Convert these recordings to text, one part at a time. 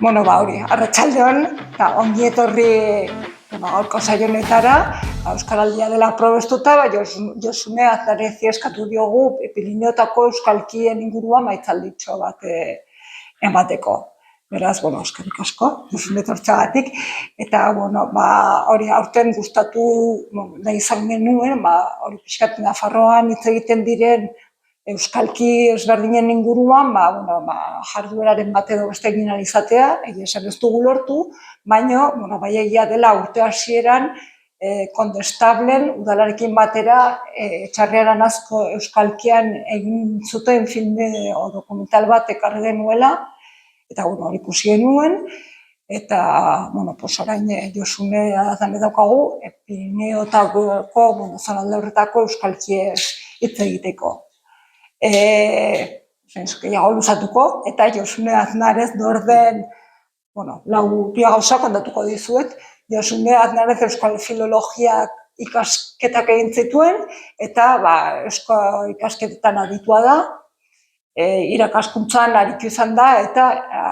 Bueno, hori, arratsaldeon, ongi etorri gaurko saio honetara, Euskaraldia dela probestuta, Josune Azarezi eskatu diogu Pirineotako euskalkien inguruan maitzalditxo bat emateko. Beraz, eskerrik asko, Josune etortzeagatik, eta, hori aurten gustatu nahi izan genuen, hori pixkat Nafarroan hitz egiten diren euskalki ezberdinen inguruan, jardueraren bat edo beste egin ahal izatea, egia esan ez dugu lortu, baina, bai egia dela urte hasieran Kondestablen udalarekin batera Txarriaran asko euskalkian egin zuten filme o dokumental bat ekarri genuela, eta hori ikusi genuen, eta, orain Josune Azane daukagu, Pirineotako, zonalde horretako euskalkiez hitz egiteko. Gehiago luzatuko, eta Josune Aznarez norden, lau gauza kontatuko dizuet, Josune Aznarez euskal filologiak ikasketak egin zituen, eta ikasketetan aditua da, irakaskuntzan aritu izan da, eta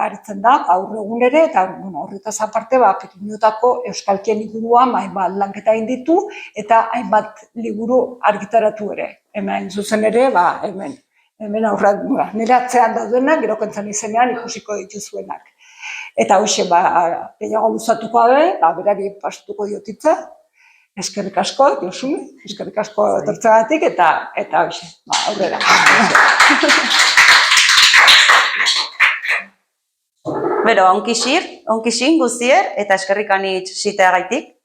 aritzen da, gaur egun ere, eta horretaz aparte, Pirineotako euskalkien inguruan hainbat lanketa egin ditu, eta hainbat liburu argitaratu ere. Hemen zuzen ere, hemen aurrak nire atzean daudenak, gero kentzan izenean ikusiko dituzuenak. Eta hoxe, gehiago luzatuko gabe, berari pasatuko diotitza, eskerrik asko, Josune, eskerrik asko etortzeagatik, eta hoxe, aurrera. Bero, onkixin guztier, eta eskerrik anitz ziteagaitik.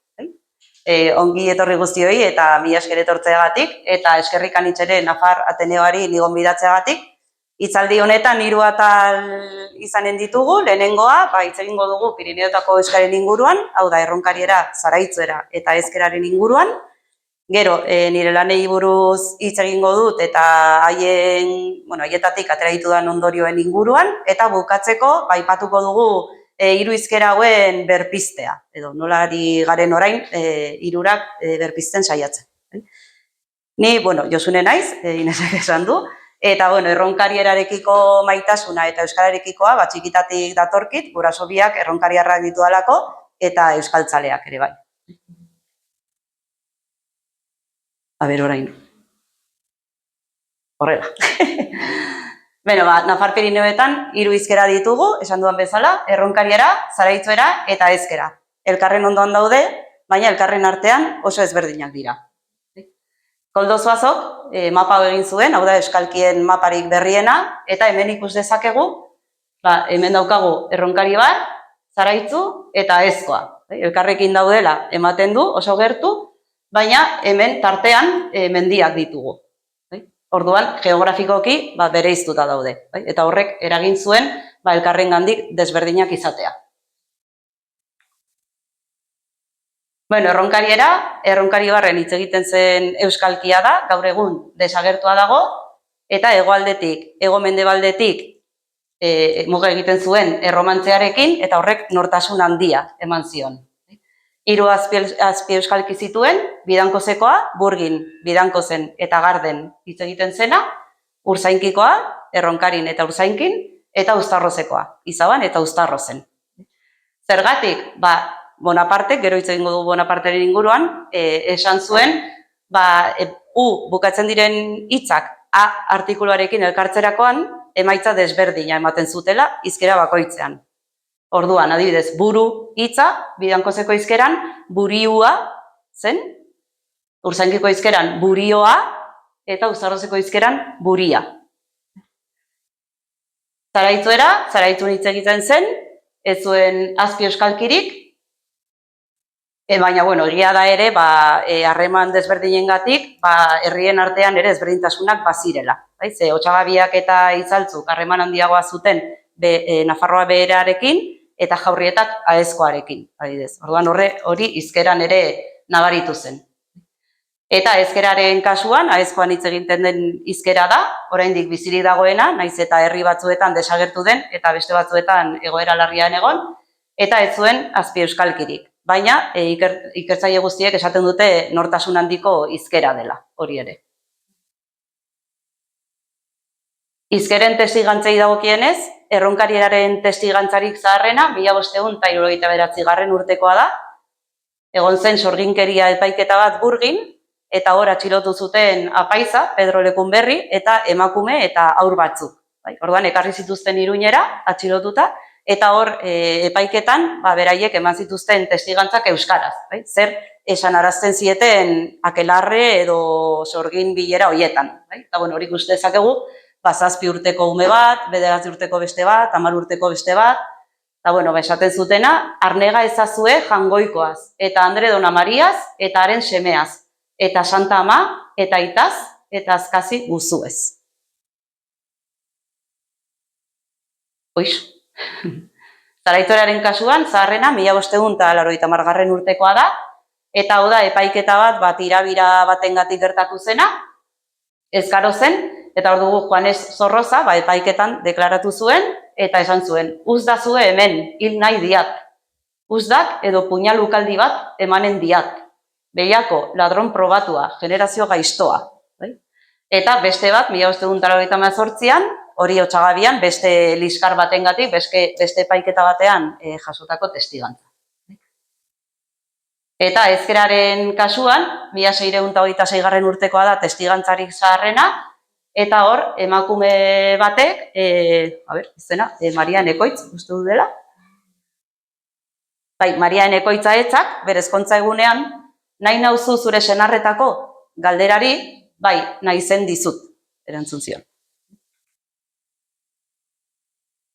Ongi etorri guztioi eta mila esker etortzeagatik, eta eskerrik anitz ere Nafar Ateneoari nigon bidatzeagatik. Hitzaldi honetan 3 atal izanen ditugu, lehenengoa, hitz egingo dugu Pirineotako euskaren inguruan, hau da erronkariera, zaraitzuera eta ezkeraren inguruan. Gero, nire lanei buruz hitz egingo dut eta haietatik atera ditudan ondorioen inguruan, eta bukatzeko, aipatuko dugu 3 hizkera hauen berpiztea, edo nolari garen orain 3 berpizten saiatzen. Ni, Josune naiz, Inesek esan du, eta erronkarierarekiko maitasuna eta euskararekikoa txikitatik datorkit, guraso biak erronkariarrak ditualako eta euskaltzaleak ere bai. Orain. Horrela. Nafar Pirineoetan 3 hizkera ditugu, esan duan bezala, erronkariera, zaraitzuera eta ezkera. Elkarren ondoan daude, baina elkarren artean oso ezberdinak dira. Koldo Zuazok mapa egin zuen, hau da euskalkien maparik berriena, eta hemen ikus dezakegu, hemen daukagu erronkari bat, zaraitzu eta ezkoa. Elkarrekin daudela ematen du, oso gertu, baina hemen tartean mendiak ditugu. Orduan, geografikoki bereiztuta daude. Eta horrek eragin zuen elkarrengandik desberdinak izatea. Erronkari barren hitz egiten zen euskalkia da, gaur egun desagertua dago, eta hego-mendebaldetik muga egiten zuen erromantzearekin, eta horrek nortasun handia eman zion. 3 azpi euskalki zituen, Bidankozekoa, Burgin, Bidankozen eta Garden hitz egiten zena, Urzainkikoa, Erronkarin eta Urzainkin, eta Uztarrozekoa, Izaban eta Uztarrozen. Zergatik, Bonaparte, gero hitz egingo du Bonaparteren inguruan, esan zuen, U bukatzen diren hitzak A artikuluarekin elkartzerakoan, emaitza desberdina ematen zutela, hizkera bakoitzean. Orduan, adibidez, buru hitza, Bidankozeko hizkeran, buriua zen, Urzainkiko hizkeran, burioa, eta Uztarrozeko hizkeran, buria. Zaraitzuera, zaraitzun hitz egiten zen, ez zuen azpi euskalkirik, baina, egia da ere, harreman desberdinengatik, herrien artean ere ezberdintasunak bazirela. Ze, Otsagabiak eta Itzaltzuk harreman handiagoa zuten Nafarroa beherarekin, eta Jaurrietak aezkoarekin, adibidez. Orduan hori hizkeran ere nabaritu zen. Eta ezkeraren kasuan, aezkoan hitz egiten den hizkera da, oraindik bizirik dagoena, naiz eta herri batzuetan desagertu den, eta beste batzuetan egoera larrian egon, eta ez zuen azpi euskalkirik. Baina, ikertzaile guztiek esaten dute nortasun handiko hizkera dela, hori ere. Hizkeren testigantzei dagokienez, erronkarieraren testigantzarik zaharrena, 1579 urtekoa da, egon zen sorginkeria epaiketa bat Burgin, eta hor atxilotu zuten apaiza, Pedro Lekunberri, eta emakume eta haur batzuk. Orduan, ekarri zituzten Iruñera, atxilotuta, eta hor epaiketan, beraiek eman zituzten testigantzak euskaraz. Zer esan arazten zieten akelarre edo sorgin bilera hoietan. Eta hori ikusi dezakegu, 7 urteko ume bat, 9 urteko beste bat, 10 urteko beste bat, eta esaten zutena, arnega ezazue jangoikoaz, eta Andre Dona Mariaz, eta haren semeaz, eta Santa Ama, eta itaz, eta azkazi guzuez. Oix. Zaraitoraren kasuan, zaharrena, 1580 urtekoa da, eta hau da, epaiketa bat irabira batengatik gertatu zena, ezkaro zen, eta hor dugu Juanes Zorroza, epaiketan deklaratu zuen, eta esan zuen, uzdazue hemen, hil nahi diat. Uzdak edo puñalukaldi bat emanen diat. Behiako, ladron probatua, generazio gaiztoa. Eta beste bat, 1588an, hori Otsagabian, beste liskar batengatik, beste epaiketa batean jasotako testigantza. Eta ezkeraren kasuan, 1626 urtekoa da testigantzarik zaharrena, eta hor, emakume batek, izena, Maria Nekoitz, uste du dela? Maria Nekoitza etzak, bere ezkontza egunean, nahi nauzu zure senarretako galderari, nahi zen dizut, erantzun zion.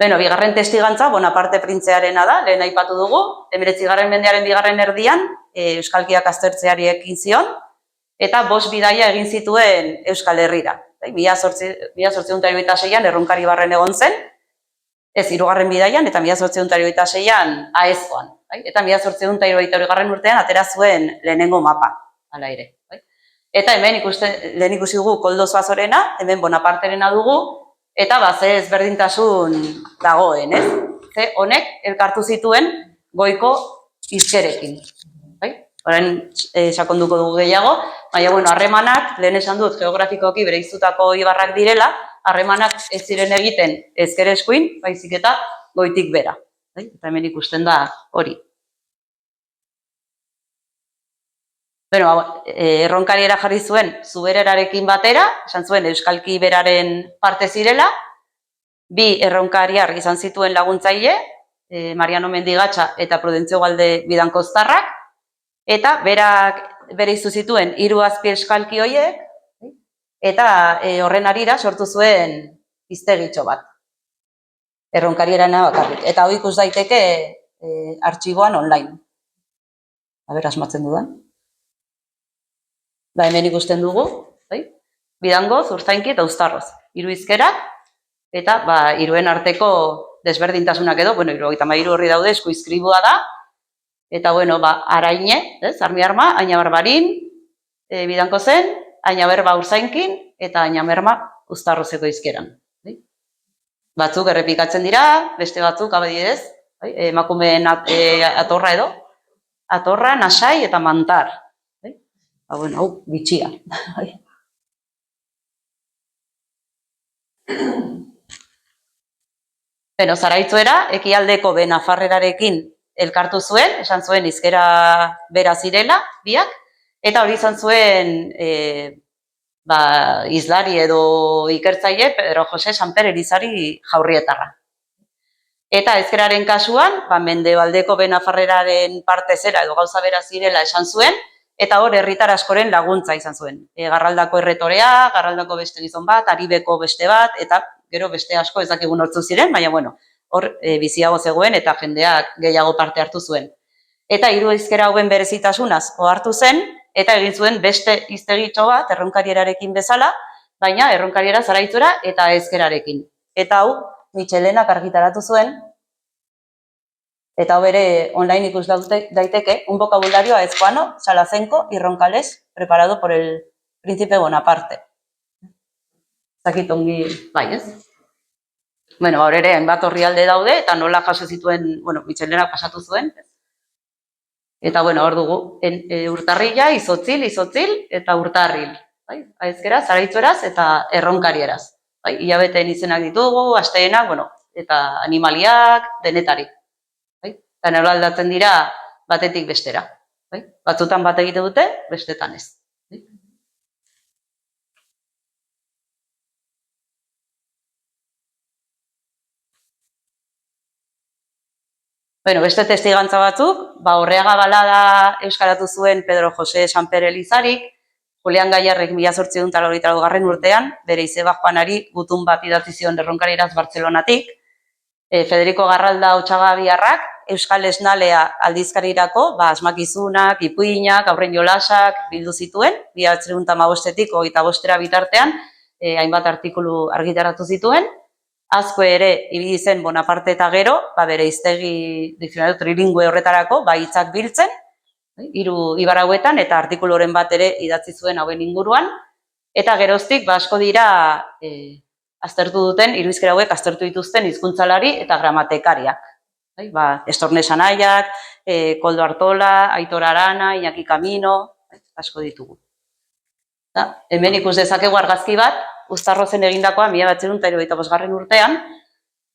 Bigarren testigantza, Bonaparte printzearena da, lehen aipatu dugu, 19. mendearen bigarren erdian, euskalkiak aztertzeari ekin zion, eta 5 bidaia egin zituen Euskal Herrira. 1826an Erronkari Barren egon zen, ez 3. bidaian, eta 1826an Aezkoan. Eta 1828 urtean atera zuen lehenengo mapa, hala ere. Eta hemen lehen ikusi dugu Koldo Zuazorena, hemen Bonaparterena dugu, eta ze ezberdintasun dagoen, ez? Honek elkartu zituen goiko izkerekin. Horren sakonduko dugu gehiago, baina harremanak, lehen esan dut geografikoki bereiztutako ibarrak direla, harremanak ez ziren egiten ezker eskuin, baizik eta goitik bera. Eta hemen ikusten da hori. Erronkariera jarri zuen Zubererarekin batera, esan zuen Euskalki beraren parte zirela, 2 erronkariar izan zituen laguntzaile, Mariano Mendigatxa eta Prudentzio Galde Bidankostarrak, eta bere izu zituen 3 azpi euskalki horiek, eta horren harira sortu zuen hiztegitxo bat. Erronkarierana bakarrik. Eta hau ikus daiteke artxiboan online. Asmatzen dudan. Hemen ikusten dugu, Bidango, Zurzainki eta Uztarroz. 3 hizkerak, eta 3 arteko desberdintasunak edo, 73 horri daude, eskuizkribua da, eta, Araine, Armiarma, Aina Barbarin, Bidanko zen, Aina Berba Urzainkin, eta Aina Merma Uztarrozeko hizkeran. Batzuk errepikatzen dira, beste batzuk, abadidez, emakumeen atorra edo, atorra, nasai eta mantar. Hau, bitxia. Zaraitzuera, ekialdeko Benafarrerarekin elkartu zuen, esan zuen hizkera bera zirela, biak, eta hori izan zuen izlari edo ikertzaile Pedro Jose Sanper Elizari Jaurrietarra. Eta ezkeraren kasuan, mendebaldeko Benafarreraren parte zera edo gauza bera zirela esan zuen, eta hor herritar askoren laguntza izan zuen. Garraldako erretorea, Garraldako beste gizon bat, Aribeko beste bat, eta gero beste asko ez dakigun hortzu ziren, baina hor biziago zegoen eta jendeak gehiago parte hartu zuen. Eta 3 hizkera hauen berezitasunaz ohartu zen, eta egin zuen beste hiztegitxo bat erronkarieраrekin bezala, baina erronkariera Zaraitzura eta ezkerarekin. Eta hau Michelenak argitaratu zuen, eta hau bere online ikus daiteke, un vocabulario aezkoano, salazenko y roncalés preparado por el príncipe Bonaparte. Zakit ongi, ez? Hor ere, hainbat orrialde daude, eta nola jaso zituen, Michelenak pasatu zuen. Eta, hor dugu, urtarrila, izotzil, eta urtarril. Aezkera, Zaraitzueraz eta erronkarieraz. Ilabeteen izenak ditugu, asteenak, eta animaliak, denetarik. Eta nola aldatzen dira batetik bestera. Batzutan bat egite dute, bestetan ez. Beste testigantza batzuk, Orreaga balada euskaratu zuen Pedro José Sanper Elizarik, Julian Gallarrek 1882 urtean, bere izeba Juanari gutun bat idatzi zion Erronkariraz Bartzelonatik, Federico Garralda Otsagabiarrak Euskal Esnalea aldizkarirako asmakizunak, ipuinak, aurren jolasak bildu zituen, 1915-tik 25 bitartean, hainbat artikulu argitaratu zituen. Azko ere ibili zen Bonaparte eta gero, bere hiztegi dikzionario trilingüe horretarako, hitzak biltzen, 3 ibar hauetan, eta artikuluren bat ere idatzi zuen hauen inguruan, eta geroztik asko dira aztertu duten, 3 hizkera hauek aztertu dituzten hizkuntzalari eta gramatekariak. Estorne Sanaiak, Koldo Artola, Aitor Arana, Iñaki Camino, asko ditugu. Hemen ikus dezakegu argazki bat, Uztarrozen egindakoa 1975 urtean,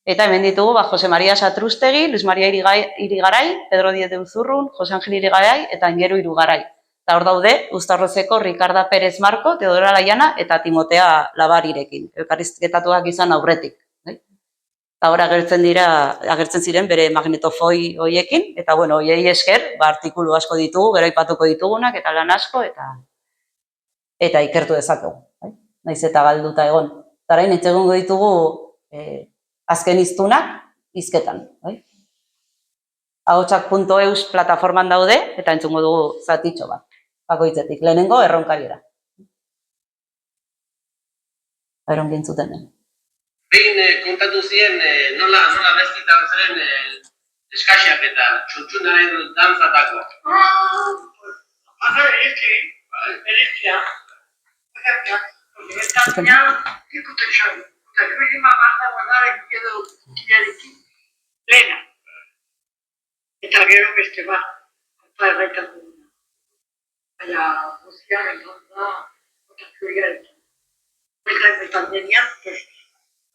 eta hemen ditugu Jose Maria Satrustegi, Luis Maria Irigaray, Pedro Diez de Uzurrun, Jose Angel Irigaray eta Ingeru Irugaray. Eta hor daude, Uztarrozeko Ricarda Pérez Marco, Teodora Laiana eta Timotea Labarirekin, elkarrizketatuak izan aurretik. Eta hor agertzen ziren bere magnetofoi hoiekin, eta hoiei esker, artikulu asko ditugu, gero aipatuko ditugunak, eta lan asko, eta ikertu dezakegu. Naiz eta galduta egon. Eta orain entzegongo ditugu azken hiztunak hizketan. Ahotsak.eus plataforman daude, eta entzungo dugu zatitxo bat. Bakoitzetik, lehenengo Erronkariera. Erongi entzuten den. Behin kontatu zien nola bestitan zen eskaxak eta txuntxunaren dantzatako. Berizkia. Eta ikutzen xabi. Eta joizima marta guardarek edo kilarekin lehena. Eta gero beste bat. Eta erraitatu duna. Baina guztiaren da, eta kilarekin. Eta denean,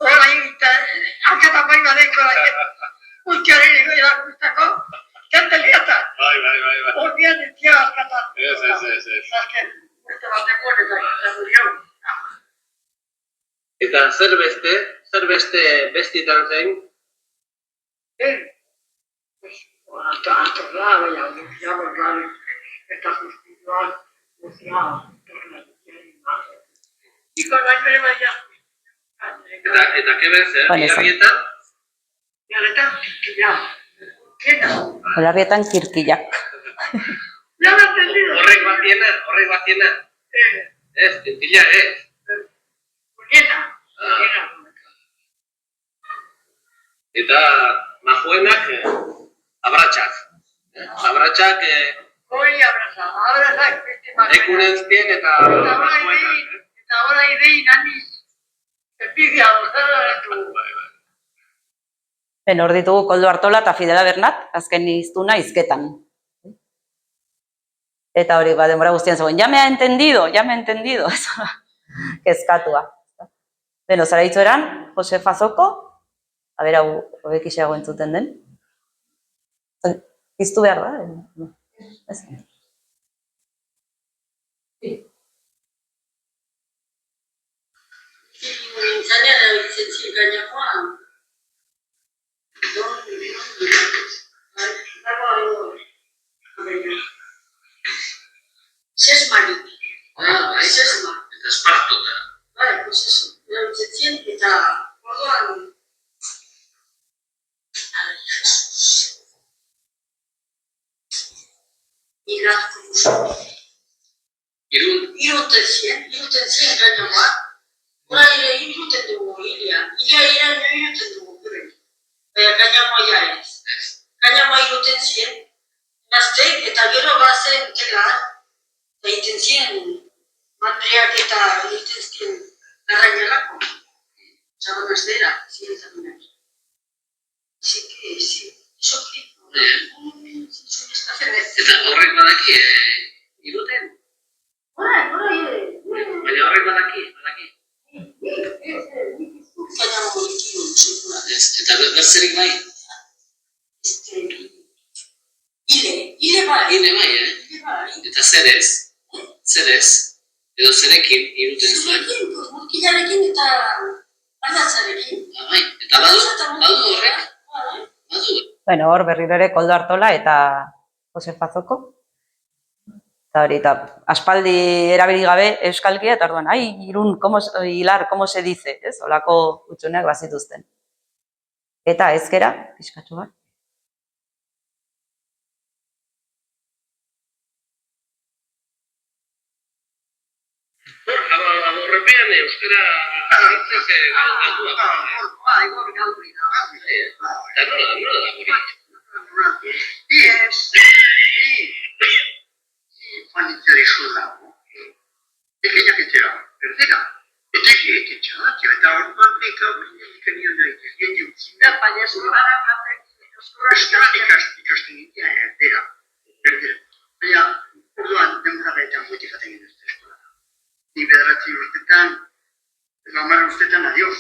hora irita, arketan bai badeko ultiaren ego erakustako, kenteliata. Bai. Horbian etia arketan. Ez. Azken, beste bateko eta duriau. Eta zer beste bestitan zein? Antorla, baina, guztia borrari, eta justizioan, guztia, ikon nahi bere baina. Eta keben zer, Biarrietan? Biarrietan kirkillak. Biarrietan kirkillak. Horrek batiena? Ez, kirkilla, ez. Urrieta. Eta majuenak abratxak. Abratxak... Hoi abratxak. Ekunentzien eta majuenak. Eta hora idei naniz. Hor ditugu Koldo Artola eta Fidela Bernat, azken hiztuna hizketan. Eta hori, denbora guztian zegoen, ya me ha entendido, kezkatua. Zara hitzu eran, Josefa Zoko, hau hobekiseago entzuten den. Iztu behar da? Ez. Zanean erabiltzen ziren gainakoa. Sesmarik. Sesma. Eta espartota. Pues eso. Erabiltzen ziren eta orduan... Jesus. Irazko musu. Iruten ziren gainakoa. Hora ere iruten dugu hilia. Hilia iruten dugu gure. Gainamoa ja ez. Gainamoa iruten ziren. Nazteik eta gero bazen tela. Eta iten ziren mandriak eta iten ziren arrainelako. Zagon aztera, ziren zagonak. Isoki. Eta horrek badaki iruten? Hora ere. Baina horrek badaki. Gainamoa iruten sekula. ez? Eta berzerik bai? Ile bai. Hile bai, Eta zer ez? Zer ez? Edo zerekin iruten zuen? Zurekin, murkilarekin eta aldatzarekin. Bai, eta badu horrek? Badu. Bueno, hor berriro ere Koldo Artola eta Jose Fazoko. Eta hori, eta aspaldi erabili gabe euskalkia, eta orduan, Irun, hilar, ¿cómo se dice? Ez? Olako utxuneak bazituzten. Eta ezkera, pixkatxu bat. Aborrepean euskara hartzez galdua. Bai, hor gauri da. Eta nola da hori? Juan Itzari dago, pequeña que será, perdera. Eta txatia, eta orduan nika nion egin utzina. Baina eskurara Ikasten nintia erdera. Baina, orduan denbora eta gotik aten ginen ez eskola. Ni bederatzi urtetan, edo 10 urtetan, adiós.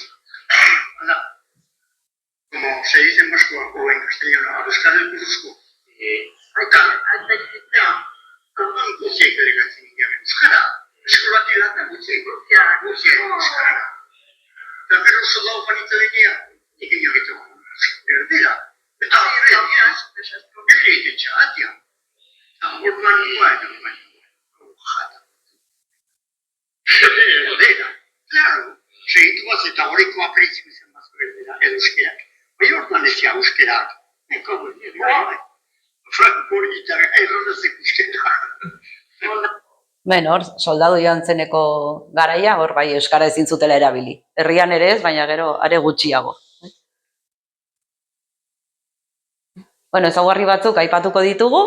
Hala, como se dice en vasco o en castellano, a buscar el curusco. Orduan guziak delegatzen ginen euskara. Eskolatik latan guziak euskara. Eta gero soldau panitzalenea, nik egin erdera. Eta berri egiten txatia. Orduan jata. Erdera. Claro, segitu bat eta horreko aprezio izan bazko erdera, euskerak. Baina orduan ez euskerak. Eko bai. Frank Borgita, errodazek euskera. Bueno, hor, soldadu joan zeneko garaia, hor bai euskara ezin zutela erabili. Herrian ere ez, baina gero are gutxiago. Bueno, ezaugarri batzuk aipatuko ditugu,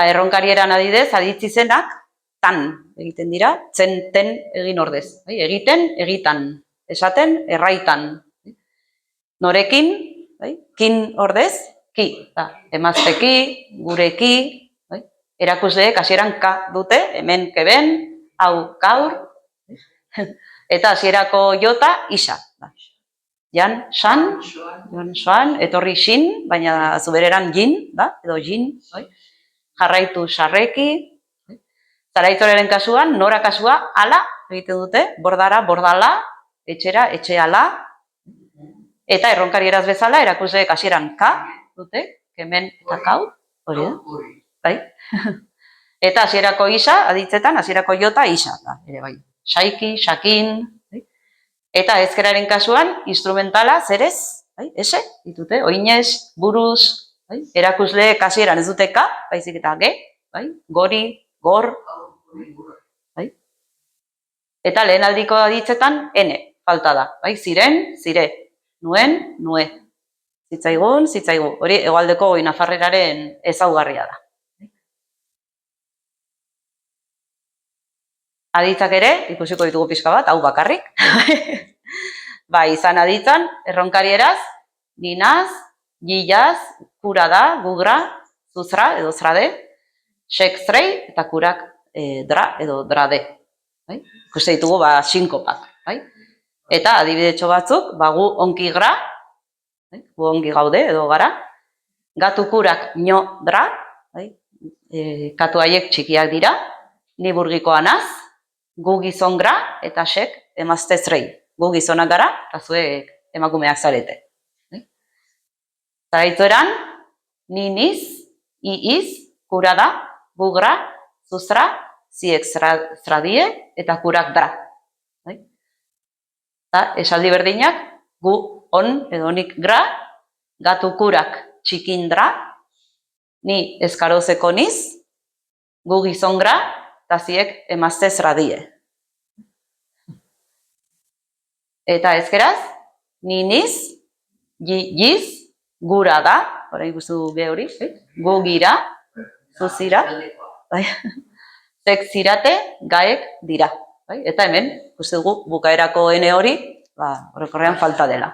erronkarieran adidez, aditzi zenak, tan egiten dira, ten egin ordez. Egiten, egitan, esaten, erraitan. Norekin, kin ordez, ki, emazteki, gureki, erakusleek hasieran ka dute, hemen keben, hau gaur, eta hasierako jota isa. Jan, san, etorri xin, baina zubereran jin, edo jin, jarraitu sarreki, zaraitzoreren kasuan, nora kasua, ala, egiten dute, bordara, bordala, etxera, etxeala, eta erronkarieraz bezala, erakusleek hasieran ka dute, hemen eta kau, hori da. Bai? Eta hasierako isa, aditzetan, hasierako jota isa, ere bai. Saiki, sakin, eta ezkeraren kasuan, instrumentala, zerez, ese, ditute, oinez, buruz, erakusle hasieran ez dute ka, baizik eta ge, gori, gor, eta lehen aldiko aditzetan, ene, falta da, ziren, zire, nuen, nue, zitzaigun, zitzaigu, hori hegoaldeko goi nafarreraren ezaugarria da. Aditzak ere, ikusiko ditugu pixka bat, hau bakarrik. Izan aditzan, erronkarieraz, ninaz, gilaz, kura da, gugra, zuzra edo zrade, sekstrei eta kurak dra edo drade. Ikuste ditugu sinkopak. Eta adibidetxo batzuk, gu onki gra, gu ongi gaude edo gara, gatu kurak nio dra, katu haiek txikiak dira, ni burgikoa naz, gu gizon gra eta sek emaztez rei. Gu gizonak gara, eta zuek emakumeak zarete. Zaraitzoeran, ni niz, i iz, kura da, gu gra, zuzra, ziek zradie, eta kurak dra. Esaldi berdinak, gu on edo nik gra, gatu kurak txikin dra, ni eskarozeko niz, gu gizon gra, eta ziek emaztez radie. Eta ezkeraz, ni niz, giz, gura da, orain guztu ge hori, gu gira, zuzira, zek zirate, gaek dira. Eta hemen, guzti dugu, bukaerako ene hori, horrekorrean falta dela.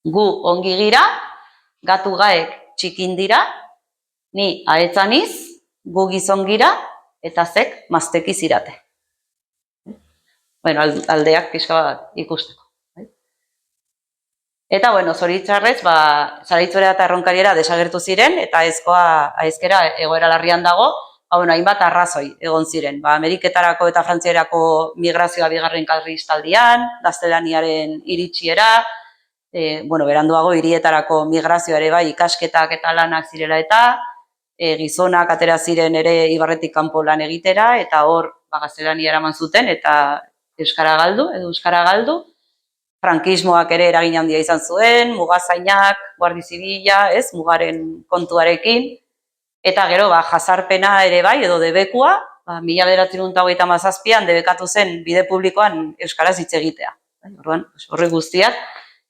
Gu ongi gira, gatu gaek txikin dira, ni aetzan niz, gu gizon gira, eta zek mazteki zirate. Aldeak pixka bat ikusteko. Eta, bueno, zoritxarrez, Zaraitzora eta Erronkariera desagertu ziren, eta aizkera egoera larrian dago, hainbat arrazoi egon ziren. Ameriketarako eta Frantzierako migrazioa bigarren karlistaldian, gaztelaniaren iritsiera, beranduago hirietarako migrazioa ere bai ikasketak eta lanak zirela eta, gizonak atera ziren ere Ibarretik kanpo lan egitera, eta hor gaztelania eraman zuten, eta euskara galdu. Frankismoak ere eragin handia izan zuen, mugazainak, guardi zibila, mugaren kontuarekin, eta gero jazarpena ere bai, edo debekua, 1937an debekatu zen bide publikoan euskaraz hitz egitea. Orduan, horrek guztiak,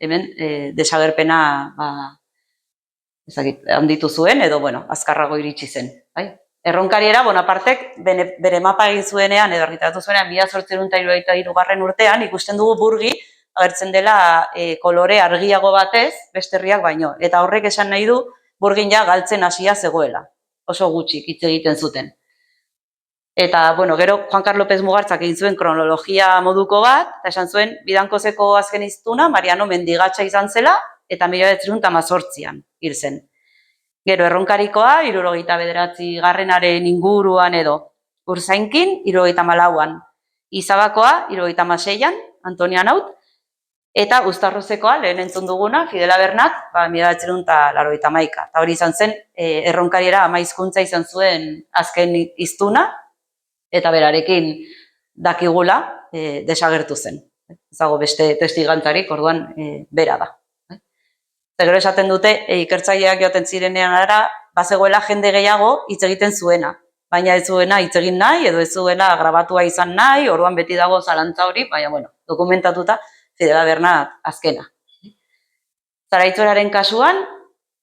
hemen desagerpena handitu zuen, edo, azkarrago iritsi zen. Erronkariera, Bonapartek bere mapa egin zuenean, edo argitaratu zuenean, 1873 urtean, ikusten dugu Burgi, agertzen dela kolore argiago batez, beste herriak baino. Eta horrek esan nahi du, Burgin ja galtzen hasia zegoela. Oso gutxik hitz egiten zuten. Eta, gero Juan Carlos López Mugartzak egin zuen kronologia moduko bat, eta esan zuen, Bidankozeko azken hiztuna, Mariano Mendigatxa izan zela, eta 1918an hil zen. Gero Erronkarikoa, 79. inguruan edo, Urzainkin, 74an. Izabakoa, 76an, Antonia Naut, eta Uztarrozekoa, lehen entzun duguna, Fidela Bernat, 1981. Eta hori izan zen, Erronkariera 10 hizkuntza izan zuen azken hiztuna, eta berarekin dakigula desagertu zen. Ez dago beste testigantzarik, orduan bera da. Eta gero esaten dute, ikertzaileak joaten zirenean ara, bazegoela jende gehiago hitz egiten zuena. Baina ez zuena hitz egin nahi, edo ez zuela grabatua izan nahi, orduan beti dago zalantza hori, baina, dokumentatuta, Fidela Bernat azkena. Zaraitzoraren kasuan,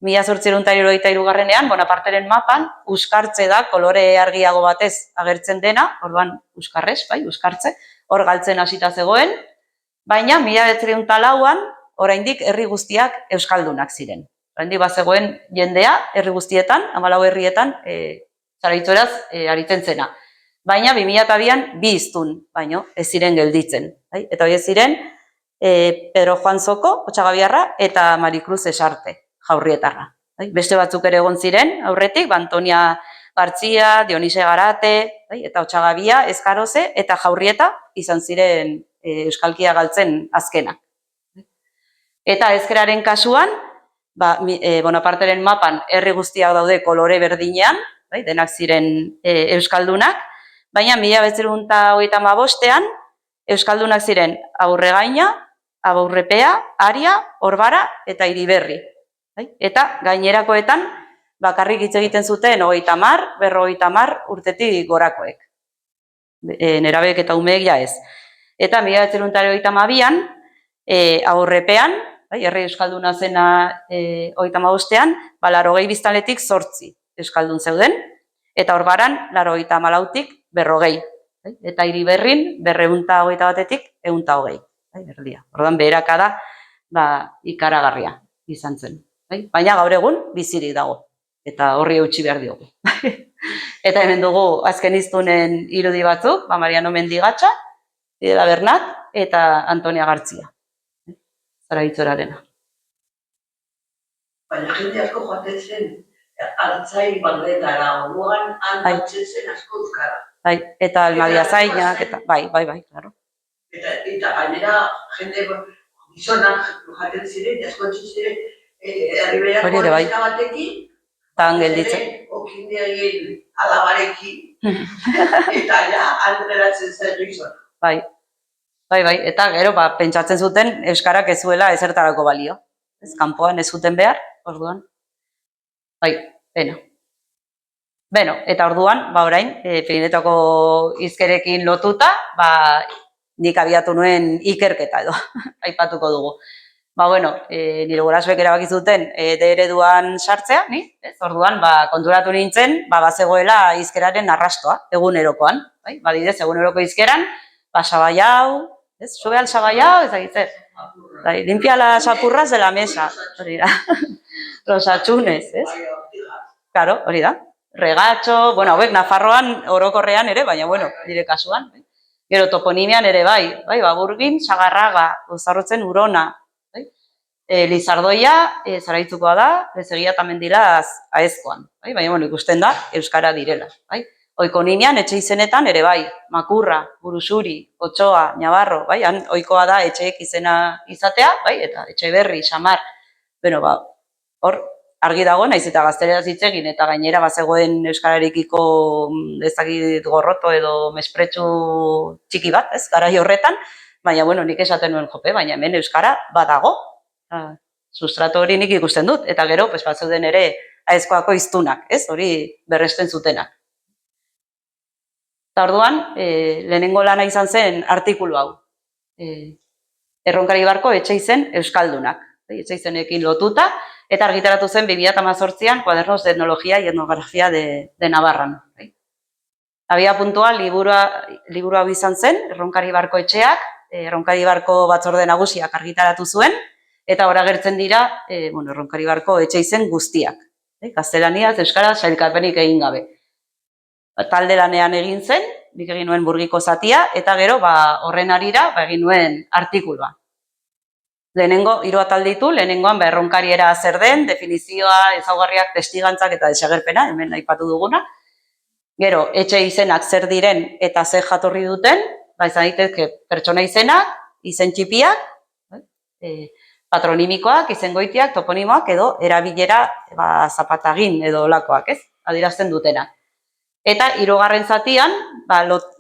1873an, Bonaparteren mapan, Euskartze da, kolore argiago batez agertzen dena, orduan Euskarrez, Euskartze, hor galtzen hasita zegoen, baina 1904an, oraindik herri guztiak euskaldunak ziren. Oraindik bazegoen jendea, herri guztietan, 14 herrietan, Zaraitzoraz aritzen zena. Baina 2002an 2 hiztun, baino ez ziren gelditzen. Eta hori ziren, Pedro Juan Zoko, Otxagabiarra, eta Marikruz Esarte, Jaurrietarra. Beste batzuk ere egon ziren, aurretik, Antonia Gartzia, Dionise Garate, eta Otxagabia, Eskaroze, eta Jaurrieta izan ziren euskalkia galtzen azkenak. Eta ezkeraren kasuan, Bonaparteren mapan herri guztiak daude kolore berdinean, denak ziren euskaldunak, baina 1935an euskaldunak ziren Aurregaina, Abaurrepea, Aria, Orbara eta Iriberri. Eta gainerakoetan bakarrik hitz egiten zuten 30, 50 urtetik gorakoek. Nerabek eta umeek ja ez. Eta 1932an Aurrepean, herri euskalduna zena 35ean, 80 biztanletik 8 euskaldun zeuden, eta Orbaran 84tik 40. Eta Iriberrin 221tik 120. Orduan beherakada ikaragarria izan zen. Baina gaur egun bizirik dago, eta horri eutsi behar diogu. Eta hemen dugu azken hiztunen irudi batzuk, Mariano Mendigatxa, Fidela Bernat eta Antonia Gartzia. Zaraitzorarena. Baina jende asko joaten zen, Altzai Baldetara, orduan aldatzen zen asko euskara. Eta Almadiazainak, eta bai, klaro. Eta gainera jende gizonak jaten ziren, askotzen ziren, herriberako neska batekin, Tan gelditzen. Okinde egin alabarekin, eta ja, alderatzen zen gizona. Bai, eta gero, pentsatzen zuten euskarak ez zuela ezertarako balio. Ez kanpoan ez zuten behar, orduan. Beno. Eta orduan, orain, Pirinetako hizkerekin lotuta, nik abiatu nuen ikerketa edo, aipatuko dugu. Nire gurasoek erabaki zuten ereduan sartzea, orduan, konturatu nintzen, bazegoela hizkeraren arrastoa, egunerokoan. Badidez, eguneroko hizkeran, sabaiau, sube al sabaiau, ezagitzen. Limpia las apurras de la mesa, hori da. Los atxunes, ez? Claro, hori da. Regatxo, hauek Nafarroan orokorrean ere, baina, nire kasuan. Gero toponimian ere bai, Burgin, Sagarraga, Uzarrotzen Urona. Lizardoia Zaraitzukoa da, Lezegia eta Mendilaz Aezkoan, bai? Baina, bueno, ikusten da, euskara direla, bai? Oiko ninean, etxe izenetan ere bai, Makurra, Burusuri, Otsoa, Navarro, bai? Oikoa da etxeek izena izatea, bai? Eta etxe berri, Samar, bueno, ba, hor, argi dago, naiz eta gazteleraz hitz egin, eta gainera bazegoen euskararekiko ezagit gorroto edo mespretxu txiki bat, ez, garai horretan, baina, bueno, nik esaten nuen jope, baina hemen euskara badago, sustrato hori nik ikusten dut, eta gero, pues, batzeuden ere Aezkoako hiztunak, ez, hori berresten zutenak. Eta orduan, lehenengo lana izan zen artikulu hau. Erronkari Ibarko etxe izen euskaldunak, etxe izenekin lotuta, eta argitaratu zen 2018an Cuadernos de Etnologia y Etnografía de Navarran. Abia puntua, liburu hau izan zen, Erronkari Ibarko etxeak, Erronkari Ibarko batzorde nagusiak argitaratu zuen, eta ora agertzen dira, Erronkari Ibarko etxe izen guztiak. Gaztelaniaz, euskaraz, sailkapenik egin gabe. Talde lanean egin zen, nik egin nuen burgiko zatia, eta gero horren arira egin nuen artikulua. Lehenengo, 3 atal ditu, lehenengoan erronkariera zer den, definizioa, ezaugarriak, testigantzak eta desagerpena, hemen aipatu duguna. Gero, etxe izenak zer diren eta zer jatorri duten, izan daitezke pertsona izenak, izen txipiak, patronimikoak, izengoitiak, toponimoak edo erabilera zapatagin edo olakoak, ez? Adierazten dutenak. Eta 3. zatian,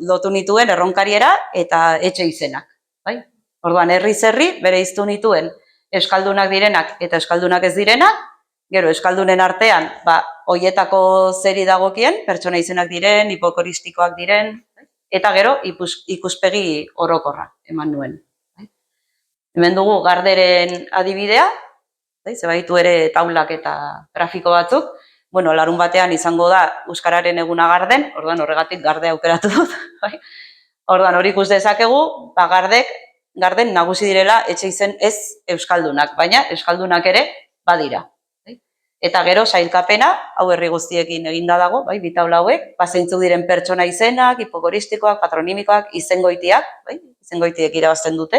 lotu nituen erronkariera eta etxe izenak. Orduan, herri bere iztu nituen euskaldunak direnak eta euskaldunak ez direnak, gero euskaldunen artean, hoietako zeri dagokien, pertsona izenak diren, hipokoristikoak diren, eta gero ikuspegi orokorra eman nuen. Hemen dugu Garderen adibidea, zebaitu ere taulak eta grafiko batzuk, larun batean izango da Euskararen eguna Garden, orduan horregatik Garde aukeratu dut. Orduan hori ikus dezakegu, Garden nagusi direla etxe izen ez euskaldunak, baina euskaldunak ere badira. Eta gero sailkapena, hau herri guztiekin eginda dago, bi taula hauek, zeintzuk diren pertsona izenak, hipokoristikoak, patronimikoak, izengoitiek irabazten dute,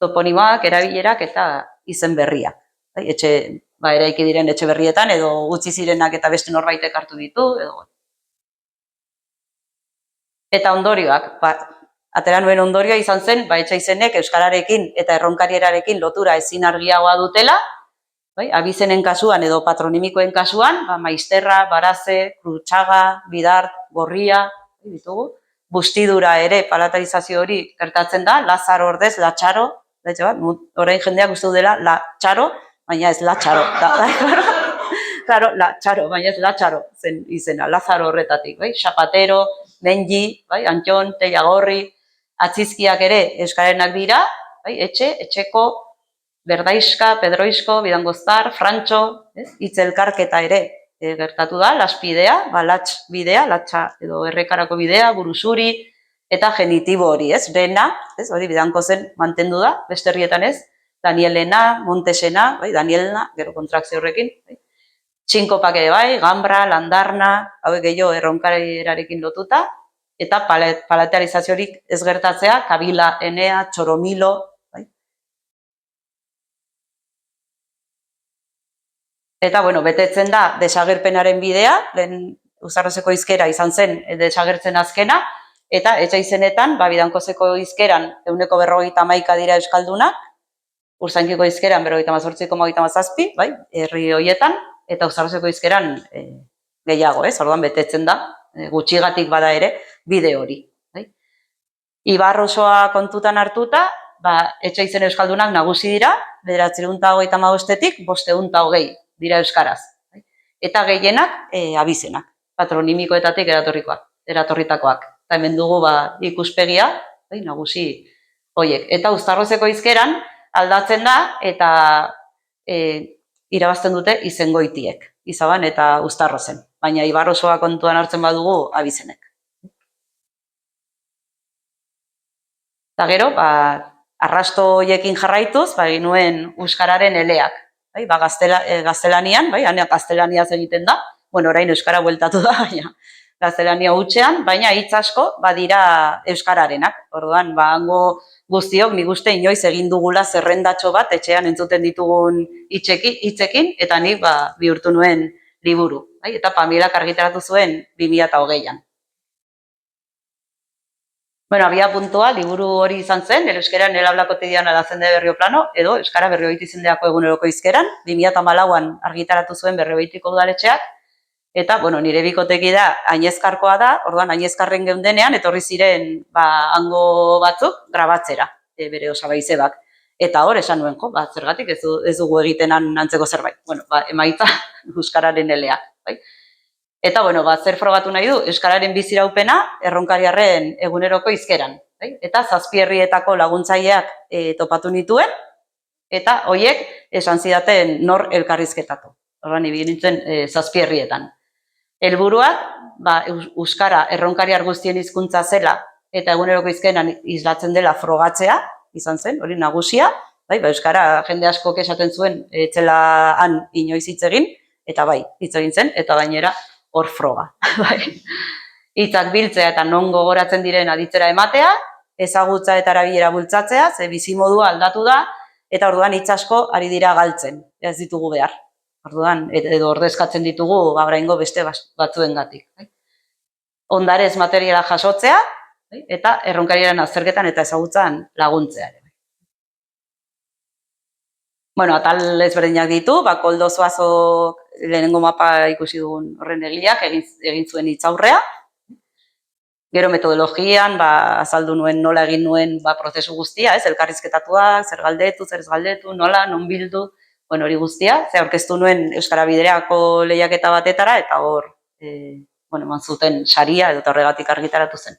toponimoak, erabilerak eta izen berriak. Eraiki diren etxe berrietan, edo utzi zirenak eta beste norbaitek hartu ditu. Eta ondorioak, atera nuen ondorioa izan zen, etxe izenek euskararekin eta erronkarierarekin lotura ezin argiagoa dutela, abizenen kasuan edo patronimikoen kasuan, Maisterra, Baraze, Krutxaga, Bidart, Gorria, bustidura ere palatalizazio hori gertatzen da, Lazaro ordez, Latxaro, orain jendeak uste dela Latxaro, baina ez Latxaro. Claro, Latxaro, baina ez Latxaro zen izena, Lazaro horretatik, Xapatero, Menji, Antxon, Tellagorri, atzizkiak ere euskarenak dira, etxeko, Berdaiska, Pedroisko, Bidangoztar, Frantxo, hitzelkarketa ere gertatu da, Laspidea, Latx bidea, Latxa edo errekarako bidea, Burusuri, eta genitibo hori, Rena, hori Bidangozen mantendu da, beste herrietan ez, Danielena, Montesena, Danielna, gero kontrakzio horrekin, Txinkopak ere bai, Gambra, Landarna, hauek gehiago erronkarierarekin lotuta, eta palatalizaziorik ez gertatzea, Kabila, Enea, Txoromilo, eta, betetzen da desagerpenaren bidea, lehen Uzarrozeko hizkera izan zen desagertzen azkena, eta etxe izenetan, Bidankozeko hizkeran 151 dira euskaldunak, Urzainkiko hizkeran 58,37, herri horietan, eta Uzarrozeko hizkeran gehiago, orduan betetzen da, gutxigatik bada ere, bide hori. Ibar osoa kontutan hartuta, etxe izen euskaldunak nagusi dira, 935-tik 520 dira euskaraz. Eta gehienak abizenak, patronimikoetatik eratorritakoak. Eta hemen dugu ikuspegia, nagusi horiek. Eta Uzarrozeko hizkeran aldatzen da eta irabazten dute izengoitiek, Izaban eta Uztarrozen. Baina Ibar osoa kontuan hartzen badugu abizenek. Eta gero, arrasto horiekin jarraituz, egin nuen euskararen eleak. Gaztelanian, gaztelaniaz egiten da, orain euskara bueltatu da, gaztelania hutsean, baina hitz asko badira euskararenak. Orduan, hango guztiok nik uste inoiz egin dugula zerrendatxo bat etxean entzuten ditugun hitzekin, eta nik bihurtu nuen liburu. Eta Pamilak argitaratu zuen 2008an. Bueno, abia puntua, liburu hori izan zen, euskera nel habla cotidiana da zen de Berrioplano, edo euskara Berrioiti izendeako eguneroko hizkeran, 2014an argitaratu zuen Berrioitiko udaletxeak, eta, bueno, nire bikoteki da, Añezkarkoa da, orduan Añezkarren geundenean, etorri ziren, hango batzuk, grabatzera, bere osabaizebak. Eta hor, esan nuen, zergatik ez dugu egiten antzeko zerbait. Bueno, emaitza euskararen elea, bai? Eta, bueno, zer frogatu nahi du, euskararen biziraupena erronkariarren eguneroko hizkeran. Eta zazpierrietako laguntzaileak topatu nituen, eta hoiek esan zidaten nor elkarrizketatu. Horren, ibili nintzen zazpierrietan. Helburuak, euskara erronkariar guztien hizkuntza zela, eta eguneroko hizkeran islatzen dela frogatzea, izan zen, hori nagusia, euskara jende askok esaten zuen etzela han inoiz hitz egin, eta hitz egin zen, eta gainera hor froga. Hitzak biltzea eta non gogoratzen diren aditzera ematea, ezagutza eta erabilera bultzatzea, ze bizimodua aldatu da, eta orduan hitz asko ari dira galtzen, ez ditugu behar. Orduan, edo ordezkatzen ditugu oraingo beste batzuengatik. Ondarez materiala jasotzea, eta erronkariaren azterketan eta ezagutzan laguntzea. Bueno, atal ezberdinak ditu, Koldo Zoazok lehenengo mapa ikusi dugun horren egileak egin zuen hitzaurrea. Gero metodologian, azaldu nuen nola egin nuen prozesu guztia, elkarrizketatuak, zer galdetu, zer ez galdetu, nola, non bildu, hori guztia, ze aurkeztu nuen Euskara Bidereako lehiaketa batetara, eta hor, eman zuten saria, edo horregatik argitaratu zen.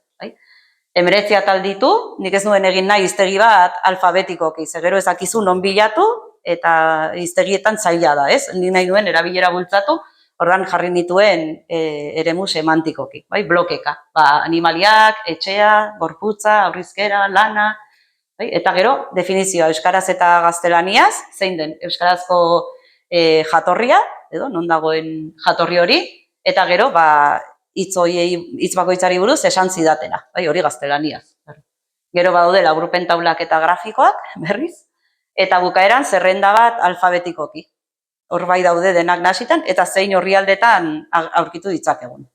19 atal ditu, nik ez nuen egin nahi hiztegi bat alfabetikoki, ze gero ezakizu non bilatu, eta hiztegietan zaila da, ez? Nik nahi duen erabilera bultzatu, ordan jarri nituen eremu semantikoki, blokeka. Animaliak, etxea, gorputza, aurrizkera, lana, eta gero definizioa euskaraz eta gaztelaniaz, zein den euskarazko jatorria, edo non dagoen jatorri hori, eta gero hitz bakoitzari buruz esan zidatena, hori gaztelaniaz. Gero badaude laburpen taulak eta grafikoak, berriz, eta bukaeran zerrenda bat alfabetikoki. Hor daude denak nasitan, eta zein orrialdetan aurkitu ditzakegun.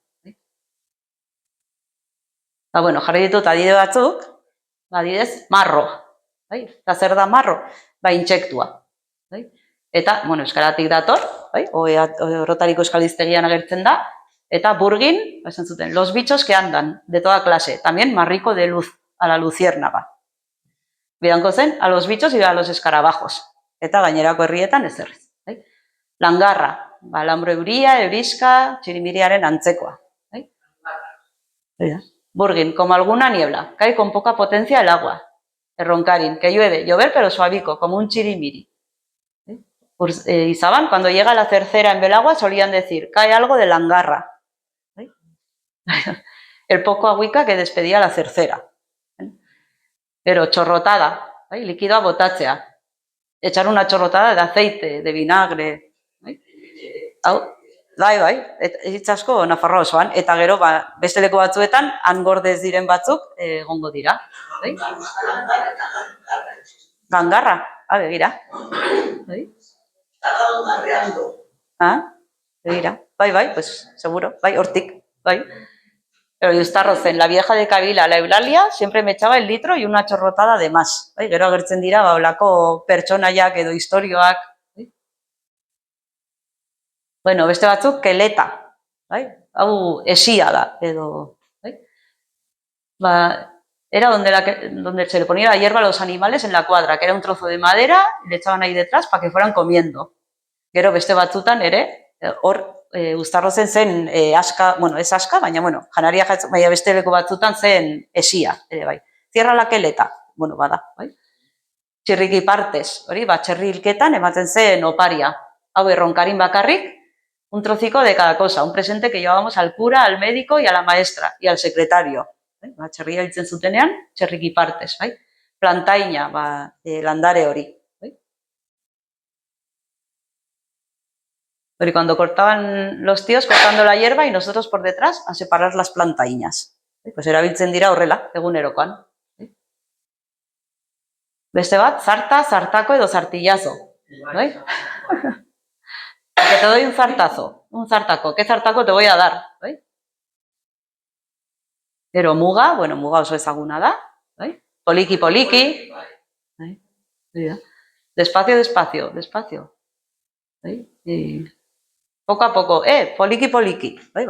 Jarri ditut adide batzuk, adidez, marro. Eta zer da marro? Intsektua. Eta, euskaratik dator, Orotariko euskal hiztegian agertzen da, eta burgin, esan zuten, los bichos que andan, de toda clase, también marriko de luz, a la luciérnaga. Bidanko zen, a los bichos y a los escarabajos. Eta gainerako herrietan ez errez. Langarra, alambro euria, euriska, txirimiriaren antzekoa. Burgin, como alguna niebla, cae con poca potencia el agua. Erronkarin, que llueve, llover pero suavico, como un chirimiri. Izaban, cuando llega la cercera en Belagua, solían decir, cae algo de langarra. El poco agüica que despedía la cercera. Pero chorrotada, líquido a botatzea. Echar una chorrotada de aceite, de vinagre. Hitz asko Nafarroa osoan, eta gero beste leku batzuetan han gordez diren batzuk egongo dira. Gangarra, begira. Begira, pues seguro, hortik, Pero Justarrozen, la vieja de Kabila, la Eulalia, siempre me echaba el litro y una chorrotada de más. Gero agertzen dira, olako pertsonaiak edo historioak. Beste batzuk, keleta. Hau esia da, edo. Era donde se le ponía la hierba a los animales en la cuadra, que era un trozo de madera, y le echaban ahí detrás para que fueran comiendo. Gero beste batzutan ere, hor, Uztarrozen zen aska, ez aska, baina, janaria baina beste leku batzutan zen esia, ere bai. Zierra la keleta, bada, bai. Txirriki partez, hori, txerri hilketan ematen zen oparia. Hau erronkarin bakarrik, un trocico de cada cosa, un presente que llevábamos al cura, al médico y a la maestra, y al secretario. Txerria hiltzen zutenean, txerriki partez, bai. Plantaina, landare hori. Hori, cuando cortaban los tíos cortando la hierba y nosotros por detrás a separar las plantaínas. Pues erabiltzen dira horrela, egunerokoan. Beste bat, zarta, zartako edo zartillazo. ¿Bai? Que te doy un zartazo, un zartaco. ¿Qué zartaco te voy a dar? ¿Bai? Pero muga, bueno, muga oso ezaguna da. ¿Bai? Poliki, poliki. ¿Bai? Despacio, despacio, despacio. ¿Bai? Y poco a poco, poliki, poliki. ¿Bai?